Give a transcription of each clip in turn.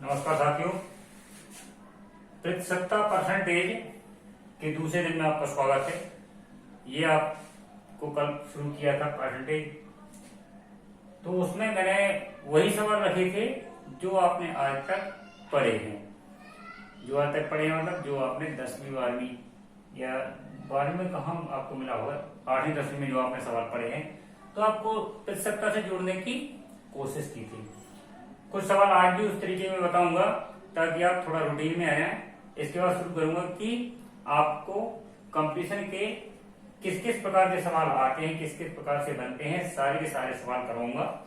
नमस्कार साथियों। प्रतिशतता परसेंटेज के दूसरे दिन में आपका स्वागत है। ये आपको कल शुरू किया था परसेंटेज, तो उसमें मैंने वही सवाल रखे थे जो आपने आज तक पढ़े हैं। जो आज तक पढ़े हैं मतलब जो आपने 10वीं 12वीं या 12वीं में कहाँ आपको मिला होगा, 8वीं 10वीं में जो आपने सवाल पढ़े हैं, तो आपको प्रतिशतता से जोड़ने की कोशिश की थी। कुछ सवाल आज भी उस तरीके में बताऊंगा ताकि आप थोड़ा रूटीन में आ जाएं। इसके बाद शुरू करूंगा कि आपको कंपटीशन के किस किस प्रकार के सवाल आते हैं, किस किस प्रकार से बनते हैं, सारे के सारे सवाल करवाऊंगा।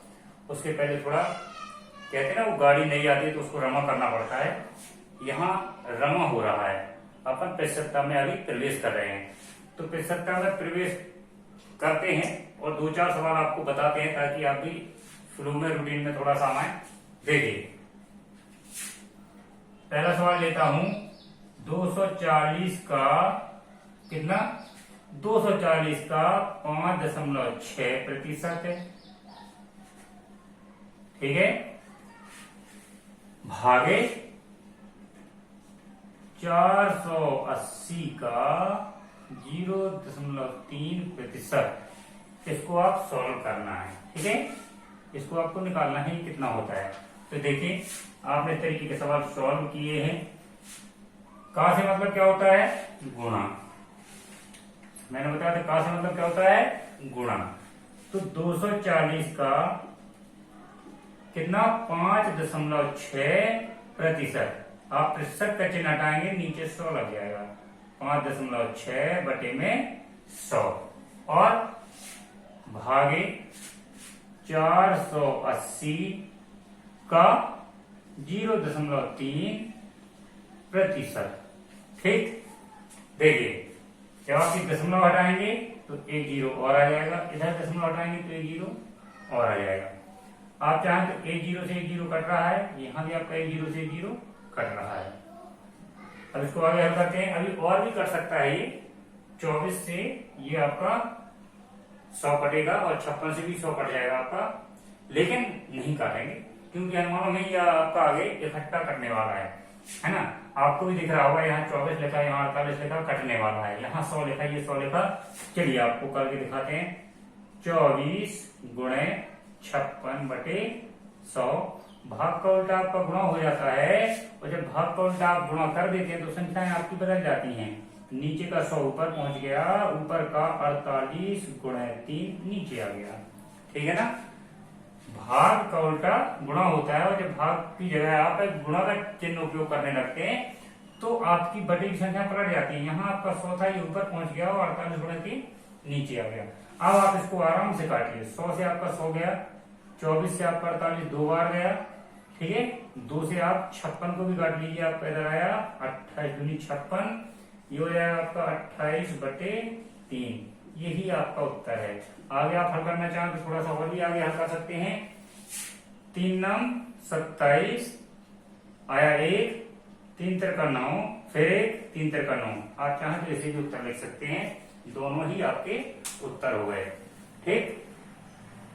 उसके पहले थोड़ा कहते हैं ना, वो गाड़ी नहीं आती तो उसको रमा करना पड़ता है। यहाँ रमा हो रहा है, अपन प्रतिशतता में अभी प्रवेश कर रहे हैं। तो प्रतिशतता में प्रवेश करते हैं और 2-4 सवाल आपको बताते हैं ताकि आप भी फ्लो में रूटीन में थोड़ा सा आए। देखिए, पहला सवाल लेता हूं। 240 का कितना? 240 का 5.6% है, ठीक है, भागे 480 का 0.3%। इसको आप सॉल्व करना है, ठीक है। इसको आपको निकालना है कितना होता है। तो देखिए, आपने इस तरीके के सवाल सॉल्व किए हैं। का से मतलब क्या होता है? गुणा। मैंने बताया था का से मतलब क्या होता है? गुणा। तो 240 का कितना? 5.6%। आप प्रतिशत का चिन्ह हटाएंगे, नीचे 100 लग जाएगा। 5.6 बटे में 100 और भागे 480 का 0.3%। ठीक, देखिए, जब आप इस दशमलव हटाएंगे तो एक जीरो और आ जाएगा, इधर दशमलव हटाएंगे तो एक जीरो और आ जाएगा। आप चाहें तो एक जीरो से एक जीरो कट रहा है, यहां भी आपका एक जीरो से एक जीरो कट रहा है। अब इसको आगे हल करते हैं। अभी और भी कट सकता है ये। 24 से ये आपका 100 कटेगा और 56 से भी 100 कट जाएगा आपका, लेकिन नहीं काटेंगे क्योंकि अनुमानों में ये आपका आगे इकट्ठा कटने वाला है ना। आपको भी दिख रहा होगा, यहाँ 24 लिखा, यहाँ 48 लिखा, कटने वाला है। यहाँ 100 लिखा, ये 100 लिखा। चलिए आपको करके दिखाते हैं। 24 गुणे 56 बटे 100। भाग का उल्टा आपका गुणा हो जाता है, और जब भाग का उल्टा आप गुणा कर देते हैं तो संख्याएं आपकी बदल जाती हैं। नीचे का 100 ऊपर पहुंच गया, ऊपर का 48 गुणे 3 नीचे आ गया, ठीक है ना। भाग का उल्टा गुणा होता है, और जब भाग की जगह आप गुणा का चिन्ह उपयोग करने लगते हैं तो आपकी बटे की संख्या पलट जाती है। यहाँ आपका 100 था, ये ऊपर पहुंच गया और 48 गुणे 3 नीचे आ गया। अब आप इसको आराम से काटिए। 100 से आपका 100 गया, 24 से आपका 48 दो बार गया, ठीक है। 2 से आप 56 को भी काट लीजिए, आपका इधर आया 28 दूनी 56, ये हो जाएगा आपका 28 बटे 3। यही आपका उत्तर है। आगे आप हल करना चाहें तो थोड़ा सा और भी आगे हल कर सकते हैं। 3 नम 27 आया 1, 3 तिरका 9, फिर 1, 3 तिरका 9। आप चाहें तो इसे भी उत्तर लिख सकते हैं। दोनों ही आपके उत्तर हो गए, ठीक।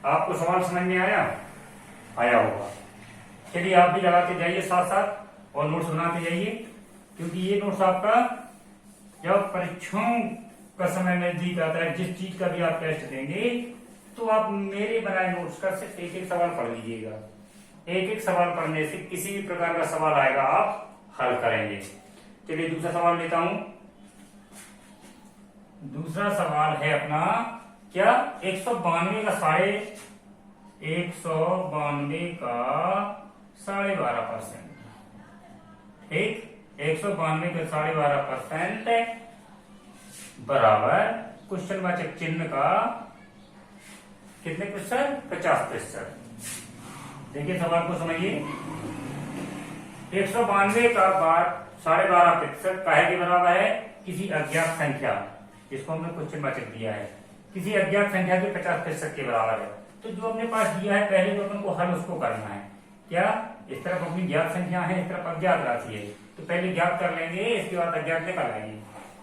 आपको सवाल समझ में आया होगा। चलिए आप भी लगाते जाइए साथ साथ और नोट्स बनाते जाइए, क्योंकि ये नोट्स आपका जब परीक्षाओं का समय नजदीक आता है, जिस चीज का भी आप टेस्ट देंगे, तो आप मेरे बनाए नोट्स का सिर्फ एक एक सवाल पढ़ लीजिएगा। एक एक सवाल पढ़ने से किसी भी प्रकार का सवाल आएगा आप हल करेंगे। चलिए दूसरा सवाल लेता हूं। दूसरा सवाल है अपना क्या? 192 का 12.5%। ठीक, 192 का 12.5% बराबर क्वेश्चन वाचक चिन्ह का कितने प्रतिशत? 50%। देखिए सवाल को समझिए। 192 का 12.5% काहे के बराबर है? किसी अज्ञात संख्या, जिसको हमने क्वेश्चन वाचक दिया है, किसी अज्ञात संख्या के 50% के बराबर है। तो जो अपने पास दिया है, पहले तो अपन को हल उसको करना है। क्या? इस तरफ अपनी ज्ञात संख्या है, इस तरफ अज्ञात राशि है, तो पहले ज्ञात कर लेंगे, इसके बाद अज्ञात निकाल आएंगे।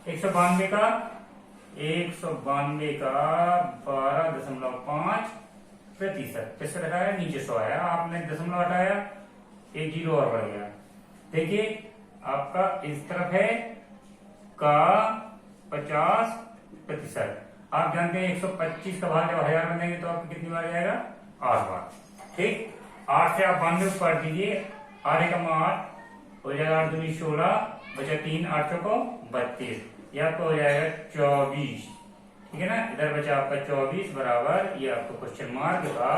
192 का 12.5% प्रतिशत रखा है, नीचे 100 आया, आपने दशमलव हटाया, एक जीरो और बढ़ गया। देखिए आपका इस तरफ है का 50%। आप जानते हैं 125 का भाग जब 1000 बनेंगे तो आपको कितनी बार जाएगा? 8 बार। ठीक, 8 से आप 92 को काट दीजिए, 8 एकम 8 हो जाएगा, 8 दूनी 16 बचा 3, 8 चौको 32, ये आपको हो जाएगा 24। ठीक है ना, इधर बचा आपका 24 बराबर ये आपको क्वेश्चन मार्क का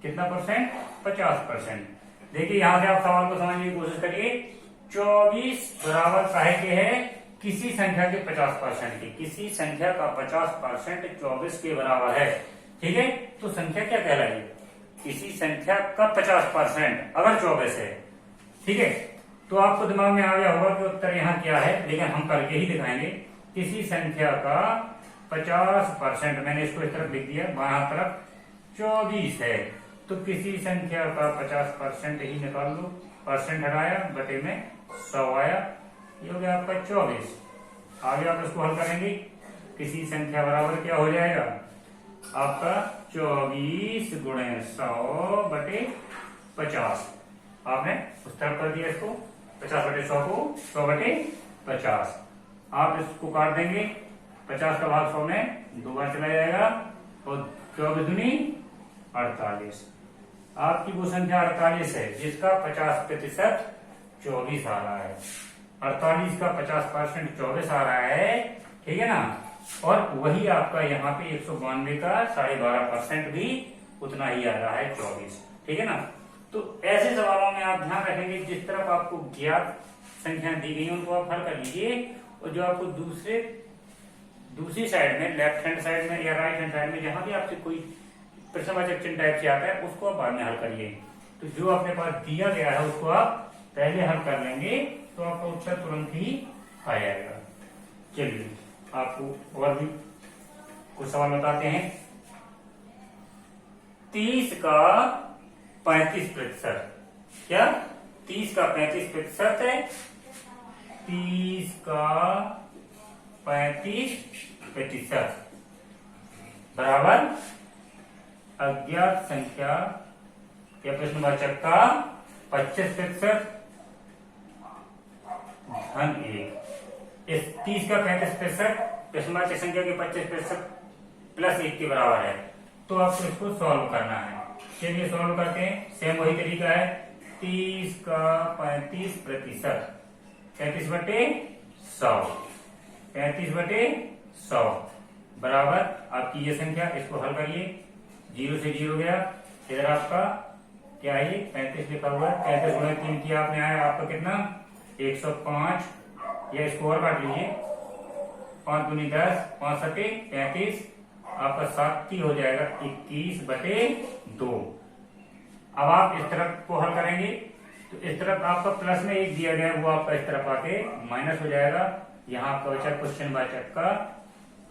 कितना परसेंट? 50%। देखिए यहां से आप सवाल को समझने की कोशिश करिए। 24 बराबर काहे के है? किसी संख्या के 50% की, किसी संख्या का 50% 24 के बराबर है। ठीक है, तो संख्या क्या कहलाएगी? किसी संख्या का 50% अगर 24 है। ठीक है, तो आपको दिमाग में आ गया होगा कि उत्तर यहाँ क्या है, लेकिन हम करके ही दिखाएंगे। किसी संख्या का 50%, मैंने इसको इस तरफ लिख दिया, बायां तरफ 24 है, तो किसी संख्या का 50% ही निकाल लो, परसेंट हटाया बटे में 100 आया, ये हो गया आपका 24। आगे आप इसको हल करेंगे, किसी संख्या बराबर क्या हो जाएगा आपका 24 गुणे 100 बटे 50। आपने उस तरफ कर दिया इसको, 50 बटे 100 को 100 बटे 50। आप इसको काट देंगे, 50 का भाग 100 में 2 बार चला जाएगा, और 24 दूनी 48। आपकी वो संख्या 48 है जिसका 50% 24 आ रहा है। 48 का 50% 24 आ रहा है। ठीक है ना, और वही आपका यहाँ पे 192 का 12.5% भी उतना ही आ रहा है 24। ठीक है ना, तो ऐसे सवालों में आप ध्यान रखेंगे, जिस तरफ आपको ज्ञात संख्या दी गई उनको आप हल कर लीजिए, और जो आपको दूसरी साइड में, लेफ्ट हैंड साइड में या राइट हैंड साइड में, जहां भी आपसे कोई प्रश्नवाचक चिन्ह टाइप से आता है उसको आप बाद में हल करिए। तो जो अपने पास दिया गया है उसको आप पहले हल कर लेंगे तो आपका उत्तर तुरंत ही आ जाएगा। चलिए आपको और भी कुछ सवाल बताते हैं। 30 का 35%, क्या 30 का 35% है? 30 का 35% बराबर अज्ञात संख्या या प्रश्नवाचक का 25% धन 1। इस 30 का 35% प्रश्नवाचक संख्या के 25% प्लस 1 के बराबर है, तो आपको इसको सॉल्व करना है। चलिए सॉल्व करते हैं, सेम वही तरीका है। 30 का 35%, 35 बटे 100, 35 बटे 100 बराबर आपकी ये संख्या, इसको हल करिए, 0 से 0 गया, इधर आपका क्या है 35 लिखा हुआ है, 35 गुणे 3 किया आपने, आया आपका कितना 105, या इसको और काट लीजिए, 5 दूनी 10, 5 सटे 35, आपका 7 हो जाएगा 21 बटे 2। अब आप इस तरफ को हल करेंगे तो इस तरफ आपका प्लस में 1 दिया गया है, वो आपका इस तरफ आके माइनस हो जाएगा। यहाँ आपका बचा क्वेश्चन वाचक का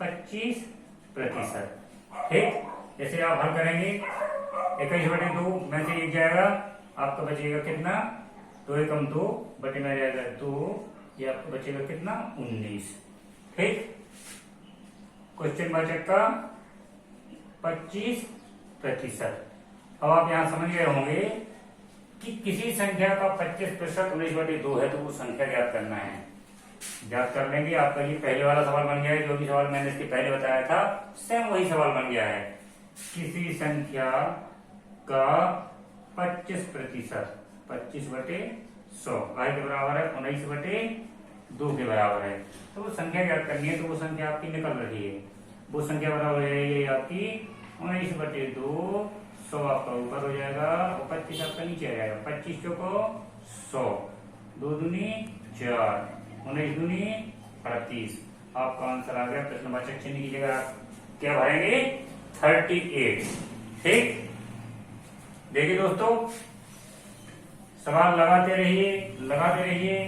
25%। ठीक, जैसे आप हल करेंगे 21 बटे 2 में से 1 जाएगा, आपका बचेगा कितना 2 एकम 2 बटे में जाएगा 2, ये आपको बचेगा कितना 19। ठीक, क्वेश्चन वाचक का 25%। अब आप यहां समझ गए होंगे कि किसी संख्या का 25% 19 बटे 2 है, तो वो संख्या ज्ञात करना है। ज्ञात कर लेंगे, आपका ये पहले वाला सवाल बन गया है, जो भी सवाल मैंने इसके पहले बताया था सेम वही सवाल बन गया है। किसी संख्या का 25%, 25 बटे 100 के बराबर है 19 बटे 2 के बराबर है, तो वो संख्या ज्ञात करनी है। तो वो संख्या आपकी निकल रही है, वो संख्या बराबर है आपकी 19 बटे 2, 100 आपका ऊपर हो जाएगा और 25 आपका नीचे आ जाएगा। 25 चौको 100, 2 दूनी 4, 19 दूनी 38, आपका आंसर आ गया। प्रश्नवाचक चिन्ह की जगह क्या भरेंगे 38। ठीक, देखिए दोस्तों, सवाल लगाते रहिए, लगाते रहिए,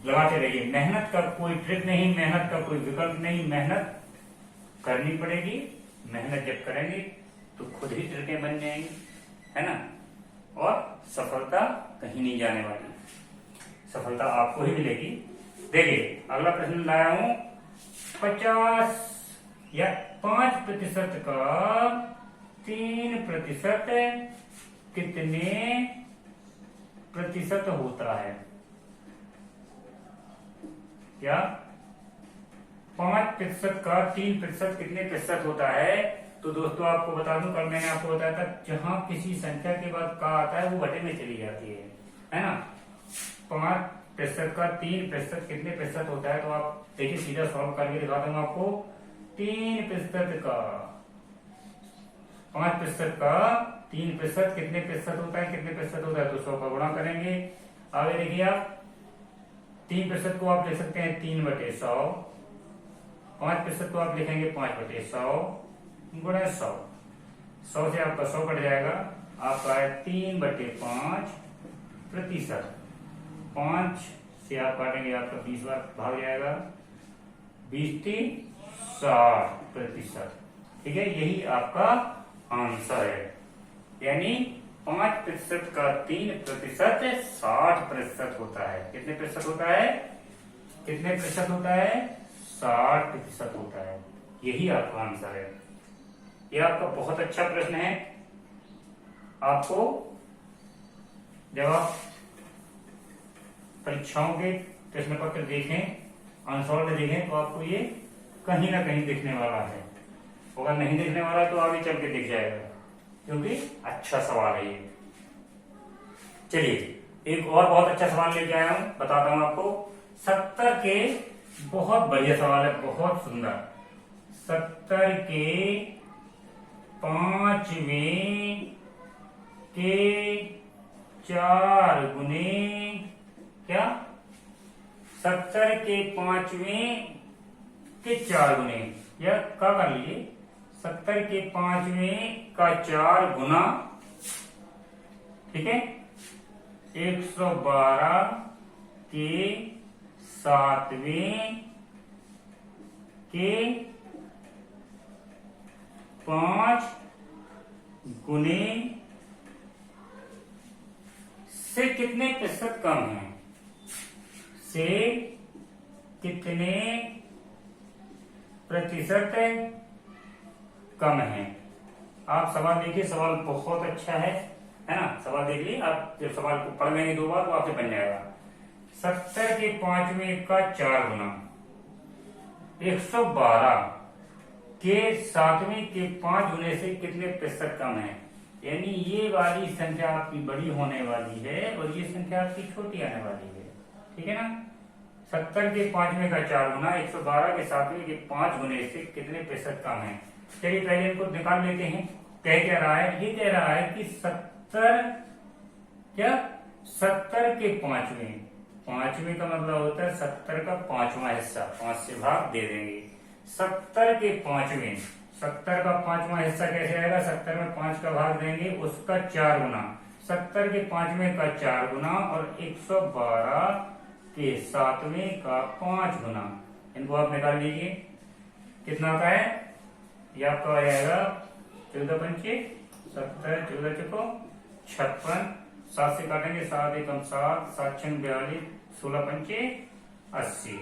लगाते रहिए। मेहनत का कोई ट्रिक नहीं, मेहनत का कोई विकल्प नहीं, मेहनत करनी पड़ेगी। मेहनत जब करेंगे तो खुद ही ट्रिकें बन जाएंगी, है ना, और सफलता कहीं नहीं जाने वाली, सफलता आपको ही मिलेगी। देखिए अगला प्रश्न लाया हूं, 50 या 5% का 3% कितने प्रतिशत होता है। क्या 5% का 3% कितने प्रतिशत होता है? तो दोस्तों आपको बता दूं, कल मैंने आपको बताया था जहां किसी संख्या के बाद का आता है वो बटे में चली जाती है ना। 5% का 3% कितने प्रतिशत होता है? तो आप देखिए सीधा सॉल्व करके दिखा दूंगा आपको। 3% का 5% का 3% कितने प्रतिशत होता है? कितने प्रतिशत होता है? तो 100 का गुणा करेंगे। आगे देखिए आप 3% को आप ले सकते हैं 3/100, 5% को आप लिखेंगे 5/100 गुणा 100। 100 से आपका 100 कट जाएगा, आपका है 3/5 प्रतिशत। 5 से आप काटेंगे, आपका 20 बार भाग जाएगा, 20×60%। ठीक है, यही आपका आंसर है। यानी 5% का 3% 60% होता है। कितने प्रतिशत होता है? कितने प्रतिशत होता है? 60% होता है। यही आपका आंसर है। यह आपका बहुत अच्छा प्रश्न है। आपको जब आप परीक्षाओं के प्रश्न पत्र देखें, अनसॉल्व देखें, तो आपको ये कहीं ना कहीं दिखने वाला है। अगर नहीं दिखने वाला तो आगे चल के दिख जाएगा, क्योंकि अच्छा सवाल है ये। चलिए एक और बहुत अच्छा सवाल लेके आया हूं, बताता हूं आपको। 70 के, बहुत बढ़िया सवाल है, बहुत सुंदर। 70 के 5वें के 4 गुने क्या? 70 के 5वें के 4 गुने, या क्या कर लीजिए 70 के 5वें का 4 गुना, ठीक है, 112 के 7वें के 5 गुने से कितने प्रतिशत कम है? से कितने प्रतिशत कम है? आप सवाल देखिए, सवाल बहुत अच्छा है ना। सवाल देखिए, आप जब सवाल को पढ़ लेंगे 2 बार तो आपसे बन जाएगा। 70 के 5वें का 4 गुना 112 के 7वें के 5 गुने से कितने प्रतिशत कम है? यानी ये वाली संख्या आपकी बड़ी होने वाली है और ये संख्या आपकी छोटी आने वाली है। ठीक है ना। 70 के 5वें का 4 गुना 112 के 7वें के 5 गुने से कितने प्रतिशत कम है? चलिए पहले इनको निकाल लेते हैं। क्या रहा है? ये कह रहा है कि 70 क्या 70 के 5वें, 5वें का मतलब होता है 70 का 5वां हिस्सा, 5 से भाग दे देंगे। 70 के 5वें, 70 का 5वां हिस्सा कैसे आएगा? 70 में 5 का भाग देंगे, उसका 4 गुना, 70 के 5वें का 4 गुना और 112 के 7वें का 5 गुना। इनको आप निकाल लीजिए, कितना का है? ये आपका आ जाएगा 14 पंचे 70, 14 चुको 56, 7 से काटेंगे 7 एकम 7, 7 छंग 42, 16 पंचे 80।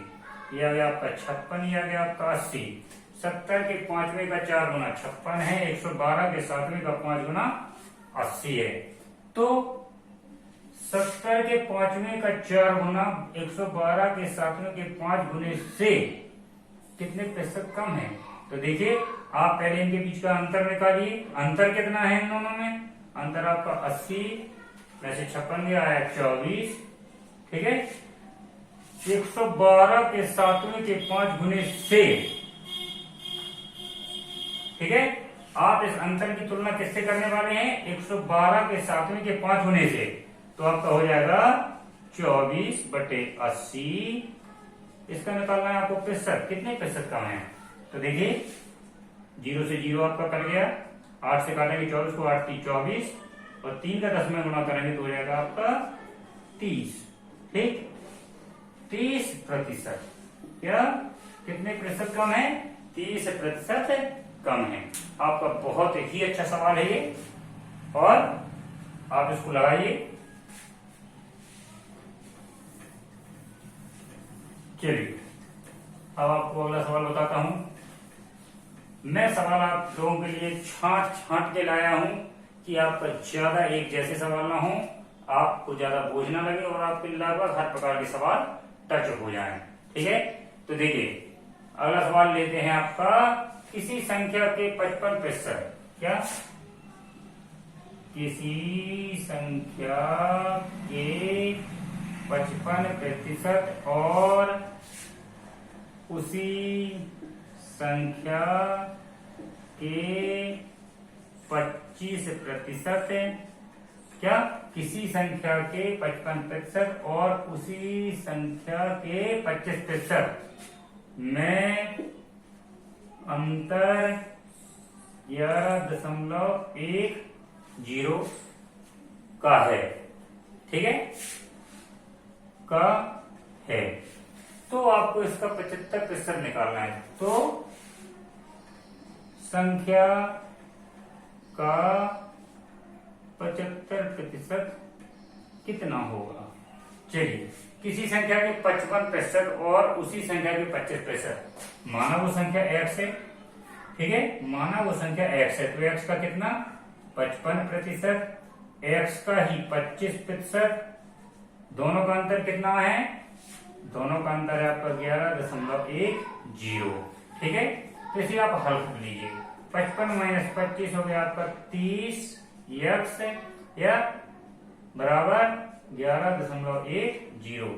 ये आ गया आपका 56, ये आ गया आपका 80। 70 के 5वें का 4 गुना 56 है, 112 के 7वें का 5 गुना 80 है। तो 70 के 5वें का 4 गुना 112 के 7वें के 5 गुने से कितने प्रतिशत कम है? तो देखिए आप पहले इनके बीच का अंतर निकालिए। अंतर कितना है इन दोनों में? अंतर आपका 80 में से 56 गया है 24, ठीक है। 112 के 7वें के 5 गुने से, ठीक है। आप इस अंतर की तुलना किससे करने वाले हैं? 112 के 7वें के 5 गुने से। तो आपका हो जाएगा 24/80। इसका निकालना है आपको प्रतिशत, कितने प्रतिशत कम है? तो देखिए 0 से 0 आपका कट गया, 8 से काटेंगे 24 को, 8 3 24 और 3 का 10 में गुणा करेंगे तो हो जाएगा आपका 30। ठीक, 30%। क्या कितने प्रतिशत कम है? 30% कम है। आपका बहुत ही अच्छा सवाल है ये, और आप इसको लगाइए। चलिए अब आपको अगला सवाल बताता हूं। मैं सवाल आप लोगों के लिए छांट छांट के लाया हूं कि आपका ज्यादा एक जैसे सवाल ना हो, आपको ज्यादा बोझ ना लगे और आपके लगभग हर प्रकार के सवाल टच हो जाएं। ठीक है, तो देखिए अगला सवाल लेते हैं आपका, किसी संख्या के 55%, क्या किसी संख्या के 55% और उसी संख्या के 25%, क्या किसी संख्या के 55% और उसी संख्या के 25% में अंतर 11.10 का है। ठीक है, का है, तो आपको इसका 75% निकालना है। तो संख्या का 75% कितना होगा? चलिए, किसी संख्या के 55% और उसी संख्या के 25%, माना वो संख्या x है। ठीक है, माना वो संख्या x है, तो x का कितना 55%, x का ही 25%, दोनों का अंतर कितना है? दोनों का अंतर है आपका 11.10। ठीक है, तो इसे आप हल कर लीजिए। 55 - 25 हो गया आपका 30 x या बराबर 11.10।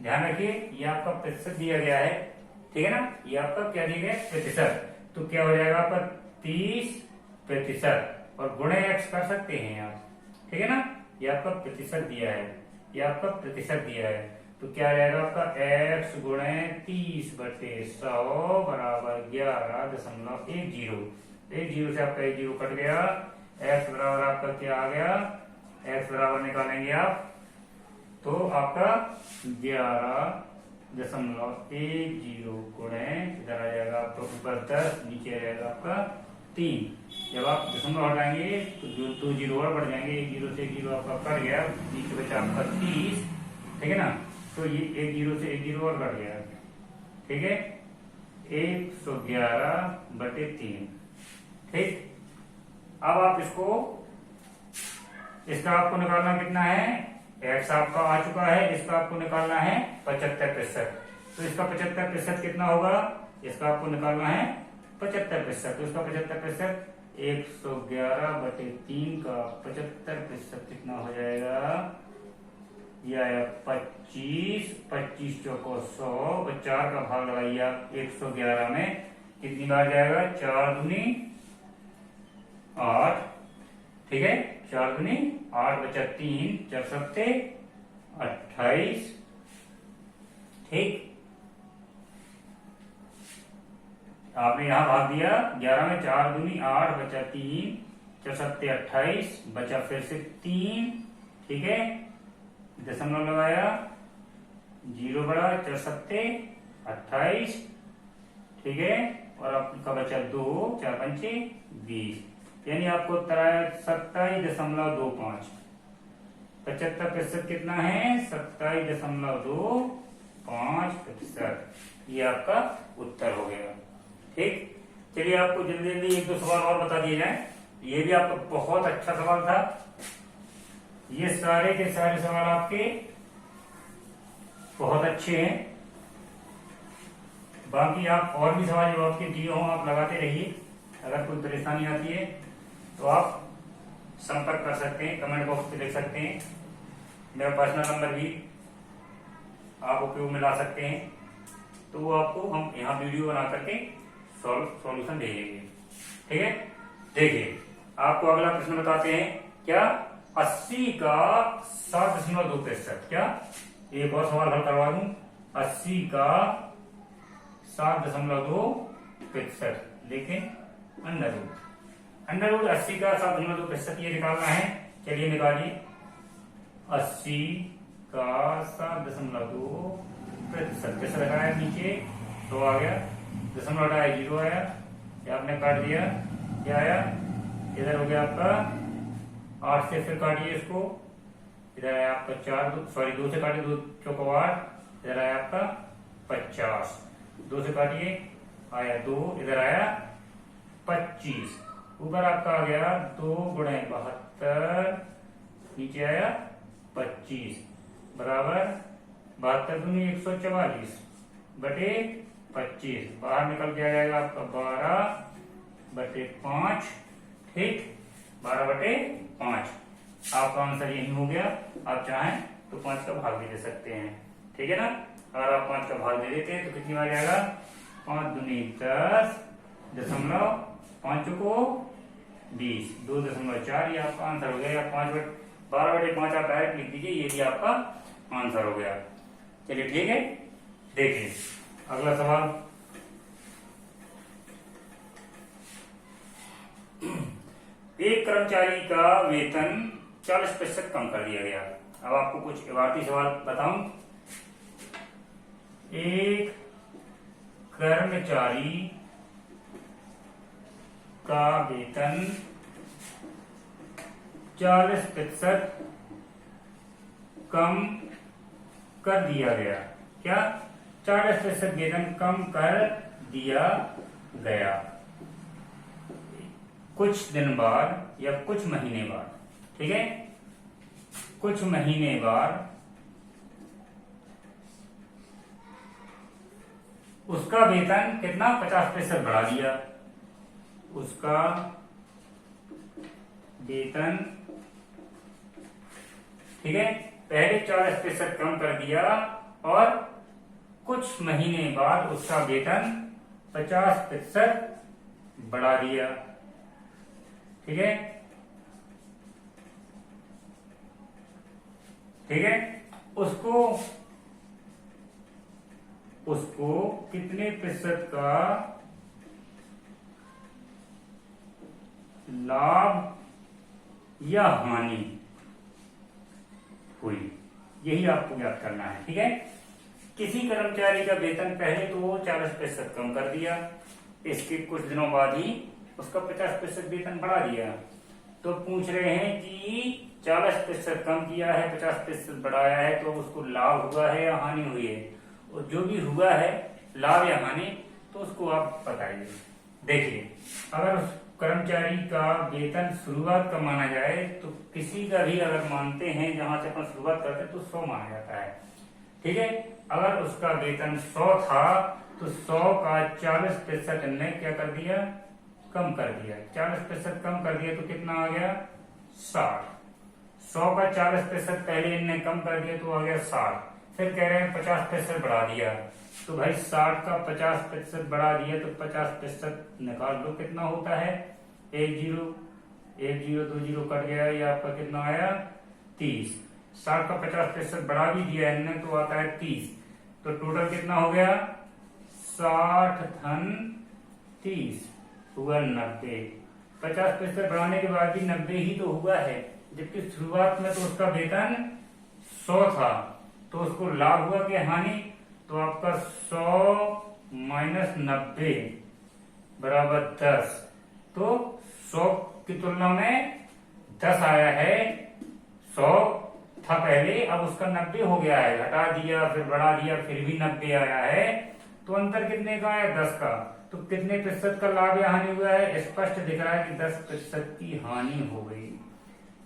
ध्यान रखिए ये आपका प्रतिशत दिया गया है। ठीक है ना, ये आपका क्या दिया गया? प्रतिशत। तो क्या हो जाएगा आपका 30% और गुणे x कर सकते हैं आप। ठीक है ना, ये आपका प्रतिशत दिया है, ये आपका प्रतिशत दिया है। तो क्या रहेगा आपका x गुणे 30/100 बराबर 11.10। 10 से आपका 10 कट गया, x बराबर आपका क्या आ गया? x बराबर निकालेंगे आप तो आपका 11.10 गुणे, इधर आ जाएगा आपका ऊपर 10, नीचे आ जाएगा आपका 3। जब आप दशमलव हटाएंगे तो 2 जीरो और बढ़ जाएंगे, 1 0 से 1 0 आपका कट गया, नीचे बचा आपका 30। ठीक है ना, तो ये 1 0 से 1 0 और कट गया। ठीक है, 111/3। ठीक, अब आप इसका आपको निकालना कितना है? x आपका आ चुका है, इसका आपको निकालना है 75%। तो इसका 75% कितना होगा? इसका आपको निकालना है 75%। तो इसका 75% 111/3 का 75% कितना हो जाएगा? ये आया 25, 25 चौको 100, 4 का भाग लगाइए आप 111 में, कितनी बार जाएगा? 4 दूनी 8। ठीक है, 4 दूनी 8 बचा 3, 4 सत्ते 28। ठीक, आपने यहां भाग दिया 11 में, 4 दूनी 8 बचा 3, 4 सत्ते 28, बचा फिर से 3। ठीक है, दशमलव लगाया, 0 बढ़ा, 4 सत्ते 28। ठीक है, और आपका बचा 2, 4 पंचे 20, यानी आपको उत्तर आया 27.25। 75% कितना है? 27.25%। ये आपका उत्तर हो गया। ठीक, चलिए आपको जल्दी जल्दी 1-2 सवाल और बता दिए जाए। ये भी आपका बहुत अच्छा सवाल था। ये सारे के सारे सवाल आपके बहुत अच्छे हैं। बाकी आप और भी सवाल जो आपके दिए हों आप लगाते रहिए। अगर कोई परेशानी आती है तो आप संपर्क कर सकते हैं, कमेंट बॉक्स पे लिख सकते हैं। मेरा पर्सनल नंबर भी आप उपयोग में ला सकते हैं, तो वो आपको हम यहाँ वीडियो बना करके सॉल्यूशन भेजेंगे। ठीक है, देखिए आपको अगला प्रश्न बताते हैं। क्या 80 का 7.2%? क्या एक और सवाल हल करवा दूं? 80 का 7.2%, लेकिन अंडर रूट 80 का 7.2% ये निकालना है। चलिए निकालिए। 80 का 7.2% कैसे लगाया? नीचे 2 आ गया, दशमलव हटाया 0 आया, ये आपने काट दिया, क्या आया? इधर हो गया आपका 8 से, फिर काटिए इसको, इधर आया आपका 2 से काटिए, 2 चौको 8, इधर आया आपका 50, 2 से काटिए आया 2, इधर आया 25, ऊपर आपका आ गया 2 गुणे 72, नीचे आया 25 बराबर 72 दूनी 144 बटे 25, बाहर निकल के आ जाएगा आपका 12 बटे 5, ठीक, 12 बटे 5। आपका आंसर यही हो गया। आप चाहें तो 5 का भाग भी दे सकते हैं, ठीक है ना। अगर आप 5 का भाग दे देते हैं तो कितनी बार जाएगा, 5 दूनी 10 दशमलव 5 को 20, 2.4, ये आपका आंसर हो गया। या 12 बटे 5 आप डायरेक्ट लिख दीजिए, ये भी आपका आंसर हो गया। चलिए ठीक है, देखिए अगला सवाल। एक कर्मचारी का वेतन 40% कम कर दिया गया। अब आपको कुछ इबारती सवाल बताऊं। एक कर्मचारी का वेतन 40% कम कर दिया गया। क्या? 40% वेतन कम कर दिया गया कुछ दिन बाद या कुछ महीने बाद, ठीक है, कुछ महीने बाद उसका वेतन कितना 50% बढ़ा दिया। उसका वेतन, ठीक है, पहले 40% कम कर दिया और कुछ महीने बाद उसका वेतन 50% बढ़ा दिया, ठीक है, ठीक है। उसको कितने प्रतिशत का लाभ या हानि हुई, यही आपको ज्ञात करना है, ठीक है। किसी कर्मचारी का वेतन पहले तो 40% कम कर दिया, इसके कुछ दिनों बाद ही उसका 50% वेतन बढ़ा दिया। तो पूछ रहे हैं कि 40% कम किया है, 50% बढ़ाया है, तो उसको लाभ हुआ है या हानि हुई है। और जो भी हुआ है लाभ या हानि, तो उसको आप बताइए। देखिए, अगर उस कर्मचारी का वेतन शुरुआत का माना जाए तो किसी का भी अगर मानते हैं जहां से अपन शुरुआत करते हैं तो 100 माना जाता है, ठीक है। अगर उसका वेतन 100 था तो 100 का 40% हमने क्या कर दिया, कम कर दिया। 40% कम कर दिया तो कितना आ गया, 60। 100 का 40% पहले इनने कम कर दिया तो आ गया 60। फिर कह रहे हैं 50% बढ़ा दिया, तो भाई 60 का 50% बढ़ा दिया तो 50% निकाल लो कितना होता है। 1 0 2 0 कट गया, ये आपका कितना आया 30। 60 का 50% बढ़ा भी दिया इनने तो आता है 30। तो टोटल कितना हो गया, 60 धन 30 हुआ 90। 50% बढ़ाने के बाद भी 90 ही तो हुआ है, जबकि शुरुआत में तो उसका वेतन 100 था। तो उसको लाभ हुआ कि हानि, तो आपका 100 माइनस 90 बराबर 10। तो 100 की तुलना में 10 आया है। 100 था पहले, अब उसका 90 हो गया है, घटा दिया फिर बढ़ा दिया फिर भी 90 आया है। तो अंतर कितने का है, 10 का। तो कितने प्रतिशत का लाभ या हानि हुआ है, स्पष्ट दिख रहा है कि 10% की हानि हो गई,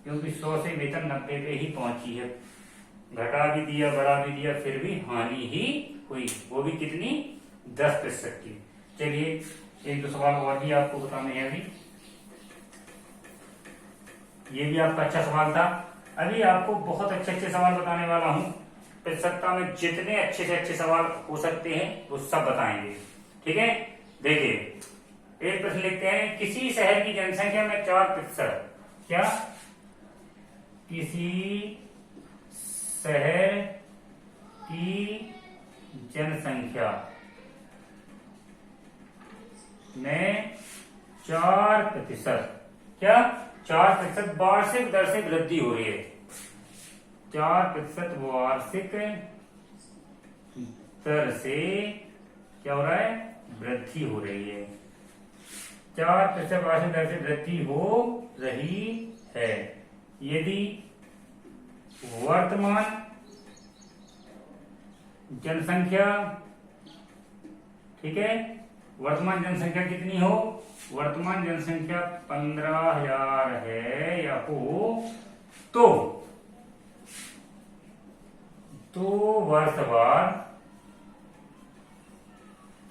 क्योंकि 100 से वेतन 90 पे ही पहुंची है। घटा भी दिया बढ़ा भी दिया फिर भी हानि ही हुई, वो भी कितनी, 10% की। चलिए एक दो सवाल और भी आपको बताने हैं। अभी ये भी आपका अच्छा सवाल था। अभी आपको बहुत अच्छे अच्छे सवाल बताने वाला हूं। इस सप्ताह में जितने अच्छे से अच्छे सवाल हो सकते हैं वो सब बताएंगे, ठीक है। देखिए एक प्रश्न लिखते हैं, किसी शहर की जनसंख्या में 4%, क्या किसी शहर की जनसंख्या में 4%, क्या 4% वार्षिक दर से वृद्धि हो रही है। 4% वार्षिक दर से क्या हो रहा है, वृद्धि हो रही है। 4% वार्षिक दर से वृद्धि हो रही है। यदि वर्तमान जनसंख्या, ठीक है, वर्तमान जनसंख्या कितनी हो, वर्तमान जनसंख्या 15,000 है या हो, तो तो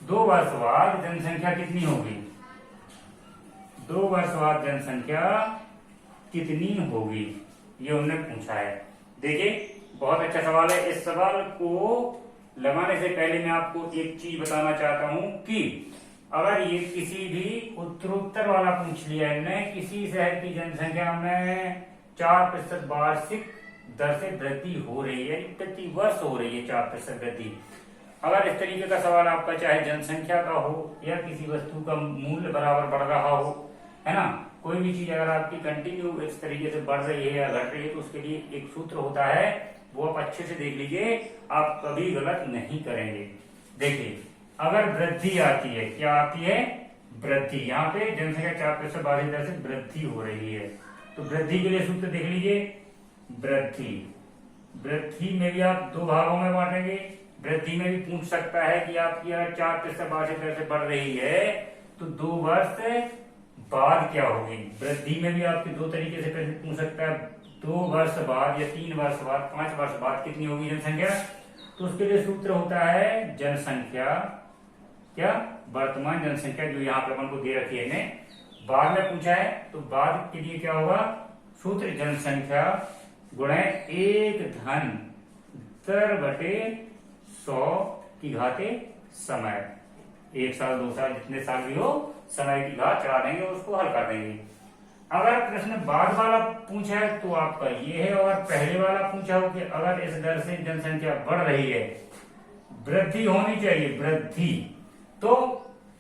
दो वर्ष बाद जनसंख्या कितनी होगी? 2 वर्ष बाद जनसंख्या कितनी होगी, ये उन्होंने पूछा है। देखिए बहुत अच्छा सवाल है। इस सवाल को लगाने से पहले मैं आपको एक चीज बताना चाहता हूं कि अगर ये किसी भी उत्तरोत्तर वाला पूछ लिया है, किसी शहर की जनसंख्या में 4% वार्षिक दर से वृद्धि हो रही है, प्रति वर्ष हो रही है 4% वृद्धि। अगर इस तरीके का सवाल आपका चाहे जनसंख्या का हो या किसी वस्तु का मूल्य बराबर बढ़ रहा हो, है ना, कोई भी चीज अगर आपकी कंटिन्यू इस तरीके से बढ़ रही है या घट रही है तो उसके लिए एक सूत्र होता है, वो आप अच्छे से देख लीजिए, आप कभी गलत नहीं करेंगे। देखिए अगर वृद्धि आती है, क्या आती है? वृद्धि। यहाँ पे जनसंख्या 4% वार्षिक दर से वृद्धि हो रही है, तो वृद्धि के लिए सूत्र देख लीजिए। वृद्धि में भी आप 2 भागों में बांटेंगे। वृद्धि में भी पूछ सकता है कि आपकी अगर 4% वार्षिक दर से बढ़ रही है तो 2 वर्ष बाद क्या होगी। वृद्धि में भी आपके 2 तरीके से प्रश्न पूछ सकता है, 2 वर्ष बाद या 3 वर्ष बाद, 5 वर्ष बाद कितनी होगी जनसंख्या। तो उसके लिए सूत्र होता है जनसंख्या, क्या, वर्तमान जनसंख्या जो यहाँ पे अपन को दे रखी है ने, बाद में पूछा है तो बाद के लिए क्या होगा, सूत्र जनसंख्या गुणे 1 धन दर बटे 100 की घाते समय। 1 साल 2 साल जितने साल भी हो, समय की घात चढ़ा देंगे, उसको हल कर देंगे। अगर प्रश्न बाद वाला पूछा है तो आपका ये है, और पहले वाला पूछा हो कि अगर इस दर से जनसंख्या बढ़ रही है, वृद्धि होनी चाहिए, वृद्धि, तो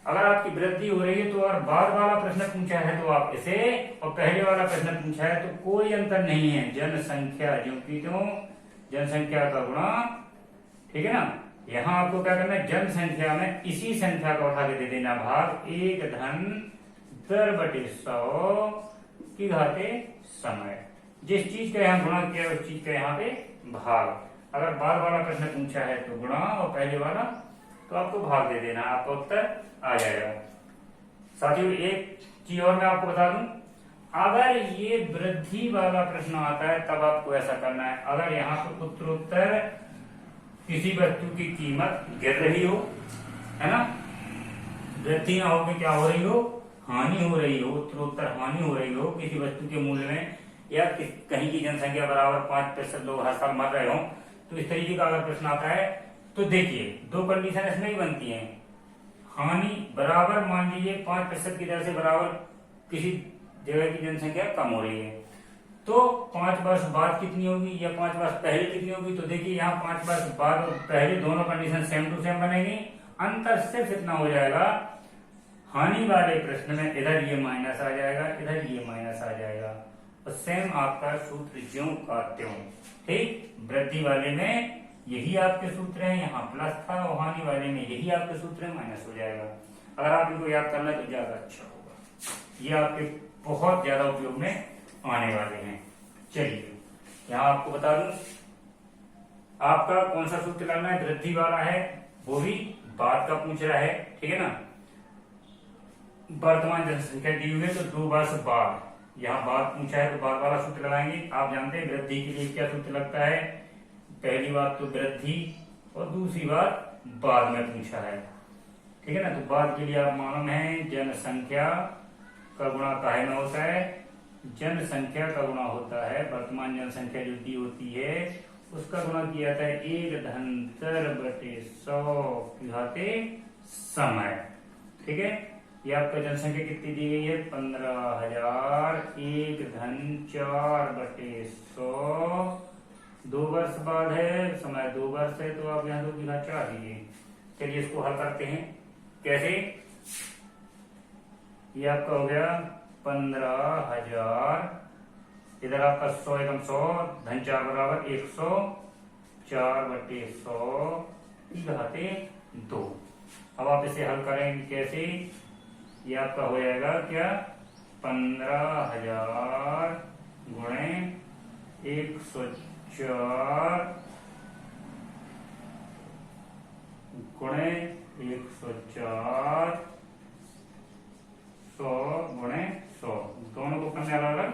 अगर आपकी वृद्धि हो रही है तो, और बाद वाला प्रश्न पूछा है तो आप इसे, और पहले वाला प्रश्न पूछा है तो कोई अंतर नहीं है, जनसंख्या जो कि क्यों, जनसंख्या का गुणा, ठीक है ना। यहाँ आपको क्या करना है, जनसंख्या में इसी संख्या का उठा के दे देना भाग 1 धन दर बटे 100 की घाते समय। जिस चीज का यहाँ गुणा किया उस चीज का यहाँ पे भाग। अगर बाद वाला प्रश्न पूछा है तो गुणा, और पहले वाला तो आपको भाग दे देना, आपका उत्तर आ जाएगा। साथियों एक चीज और मैं आपको बता दूं, अगर ये वृद्धि वाला प्रश्न आता है तब आपको ऐसा करना है, अगर यहाँ पर उत्तरोत्तर किसी वस्तु की कीमत गिर रही हो, है ना, वृद्धि ना हो, क्या हो रही हो, हानि हो रही हो, उत्तरोत्तर हानि हो रही हो किसी वस्तु के मूल्य में, या कहीं की जनसंख्या बराबर 5% लोग हर साल मर रहे हो, तो इस तरीके का अगर प्रश्न आता है तो देखिए 2 कंडीशन इसमें ही बनती हैं। हानि बराबर, मान लीजिए 5% की दर से बराबर किसी जगह की जनसंख्या कम हो रही है, तो 5 वर्ष बाद कितनी होगी या 5 वर्ष पहले कितनी होगी। तो देखिए यहाँ 5 वर्ष बाद और पहले दोनों कंडीशन सेम टू सेम बनेगी, अंतर सिर्फ इतना हो जाएगा, हानि वाले प्रश्न में इधर ये माइनस आ जाएगा, इधर ये माइनस आ जाएगा, और सेम आपका सूत्र ज्यों का त्यों। ठीक, वृद्धि वाले में यही आपके सूत्र हैं, यहाँ प्लस था, और हानि वाले में यही आपके सूत्र है, माइनस हो जाएगा। अगर आप इनको याद करना तो ज्यादा अच्छा होगा, ये आपके बहुत ज्यादा उपयोग में आने वाले हैं। चलिए यहाँ आपको बता दूं, आपका कौन सा सूत्र करना है, वृद्धि वाला है, वो भी बाद का पूछ रहा है, ठीक है ना। वर्तमान जनसंख्या दी हुई है तो 2 वर्ष बाद, यहाँ बाद पूछा है तो बाद वाला सूत्र लगाएंगे। आप जानते हैं वृद्धि के लिए क्या सूत्र लगता है, पहली बात तो वृद्धि, और दूसरी बात बाद में पूछा है, ठीक है ना। तो बाद के लिए आप मालूम है, जनसंख्या का गुणा काहे में होता है, जनसंख्या का गुणा होता है, वर्तमान जनसंख्या जो दी होती है उसका गुणा किया जाता है 1 धन दर बटे 100 की घाते समय, ठीक है। ये आपका जनसंख्या कितनी दी गई है, 15,000, 1 धन 4 बटे 100, 2 वर्ष बाद है, समय 2 वर्ष है, तो आप यहाँ 2 की घात 4 दीजिए। चलिए इसको हल करते हैं, कैसे, ये आपका हो गया 15,000, इधर आपका 100 एकम 100, धन 4 बराबर 100, 4 बटे 100 की घाते 2। अब आप इसे हल करेंगे कैसे, ये आपका हो जाएगा क्या, 15,000 गुणे 104 गुणे 104, 100 गुणे 100, दोनों को हमने अलग अलग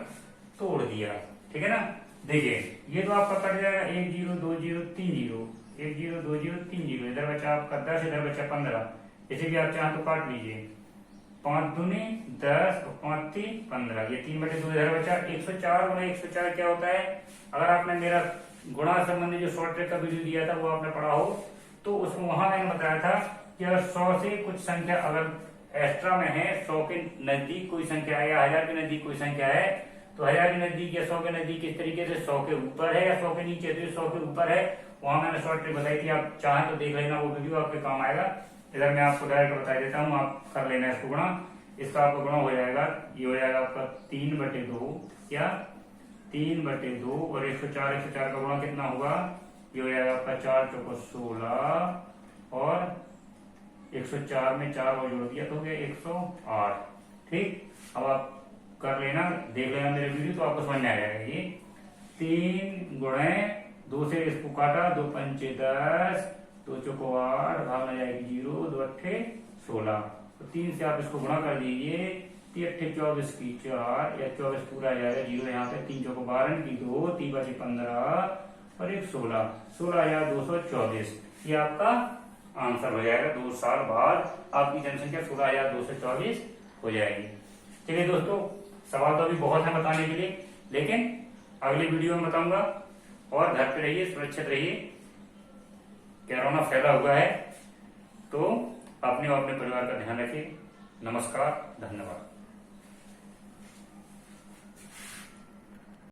तोड़ दिया, ठीक है ना। देखिए ये तो आपका कट जाएगा 1 0 2 0 3 0, 1 0 2 0 3 0, इधर बचा आपका 10, इधर बचा 15। इसे भी आप चाहें तो काट लीजिए, 5 दूनी 10 और 5 3 15, ये 3/2 इधर बचा। 104 गुना 104 क्या होता है? अगर आपने मेरा गुणा संबंधी जो शॉर्ट ट्रिक का वीडियो दिया था वो आपने पढ़ा हो तो उसमें वहां मैंने बताया था कि अगर 100 से कुछ संख्या अगर एक्स्ट्रा में है, 100 के नजदीक कोई संख्या है या 1000 के नजदीक कोई संख्या है, तो 1000 के नजदीक या 100 के नजदीक किस तरीके से 100 के ऊपर है या 100 के नीचे, तो 100 के ऊपर है। वहां मैंने शॉर्ट ट्रिक बताई थी, आप चाहें तो देख लेना, वो वीडियो आपके काम आएगा। इधर मैं आपको डायरेक्ट बता देता हूँ, आप कर लेना इसको गुणा। इसका आपका गुणा हो जाएगा, ये हो जाएगा आपका 3/2 या 3/2 और 104, 104 का गुणा कितना होगा? ये हो जाएगा आपका 4 चौको 16 और 104 में 4 और जोड़ दिया तो हो गया 108। ठीक, अब आप कर लेना, देख लेना मेरे वीडियो तो आपको समझ में आ जाएगा। ये 3 गुणे 2 से इसको काटा, 2 पंचे 10, 2 चौको 8, भाग में जाएगी 0, 2 अट्ठे 16, तो 3 से आप इसको गुणा कर दीजिए, 3 अट्ठे 24 की 4 या 24 पूरा आ जाएगा, 0 यहाँ पे, 3 चौको 12 की 2, 3 बचे 15 और 1 16, 16,224। ये आपका आंसर हो जाएगा। 2 साल बाद आपकी जनसंख्या 16,224 हो जाएगी। चलिए दोस्तों, सवाल तो अभी बहुत है बताने के लिए, लेकिन अगले वीडियो में बताऊंगा। और घर पे रहिए, सुरक्षित रहिए, कोरोना फैला हुआ है, तो अपने और अपने परिवार का ध्यान रखिए। नमस्कार, धन्यवाद।